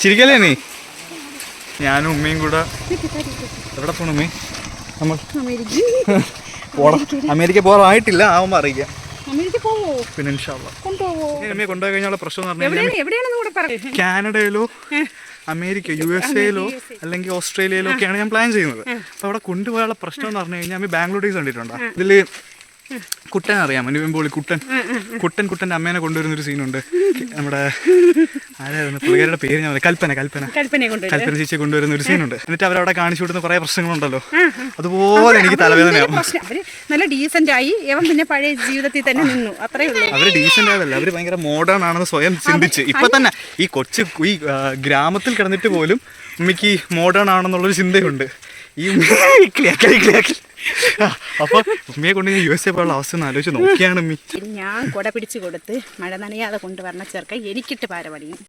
ചിരിക്കല്ലേ നീ? ഞാനും ഉമ്മയും കൂടെ എവിടെ പോണു ഉമ്മി? നമ്മൾ അമേരിക്ക പോകാറായിട്ടില്ല, ആവുമ്പോൾ അറിയിക്കാം. പിന്നെ അമ്മയെ കൊണ്ടുപോയി കഴിഞ്ഞാൽ പ്രശ്നം എന്ന് പറഞ്ഞാൽ കാനഡയിലോ അമേരിക്ക USA-യിലോ അല്ലെങ്കിൽ ഓസ്ട്രേലിയയിലോ ഒക്കെയാണ് ഞാൻ പ്ലാൻ ചെയ്യുന്നത്. അപ്പോൾ അവിടെ കൊണ്ടുപോയുള്ള പ്രശ്നം എന്ന് പറഞ്ഞു കഴിഞ്ഞാൽ അമ്മ ബാംഗ്ലൂർ ഡേയ്സ് കണ്ടിട്ടുണ്ടോ? ഇതിൽ കുട്ടൻ അറിയാം, അനുപമ്പോളി കുട്ടൻ്റെ അമ്മേനെ കൊണ്ടുവരുന്നൊരു സീനുണ്ട്. നമ്മുടെ ആരായിരുന്നു പുള്ളിക്കാരുടെ പേര്? ഞാൻ കൽപ്പന ചേച്ചിയെ കൊണ്ടുവരുന്ന ഒരു സീനുണ്ട്. എന്നിട്ട് അവരവിടെ കാണിച്ചു കൊടുക്കുന്ന കുറേ പ്രശ്നങ്ങളുണ്ടല്ലോ, അതുപോലെ എനിക്ക് തലവേദനയാവും. നല്ല ഡീസന്റ് ആയി, പിന്നെ പഴയ ജീവിതത്തിൽ തന്നെ നിന്നു, അത്രേ ഉള്ളൂ. അവര് ഡീസന്റ് ആയതല്ല, അവര് ഭയങ്കര മോഡേൺ ആണെന്ന് സ്വയം ചിന്തിച്ച് ഇപ്പൊ തന്നെ ഈ ഗ്രാമത്തിൽ കിടന്നിട്ട് പോലും ഉമ്മയ്ക്ക് മോഡേൺ ആണെന്നുള്ളൊരു ചിന്തയുണ്ട്. ഈ അപ്പൊ ഉമ്മയെ കൊണ്ട് USA പോലുള്ള അവസ്ഥ ഒന്ന് ആലോചിച്ച് നോക്കിയാണ് ഉമ്മി. ഞാൻ കുട പിടിച്ചു കൊടുത്ത് മഴ നനയാതെ കൊണ്ടുവരണ ചേർക്ക എനിക്കിട്ട് പാരപണിയും.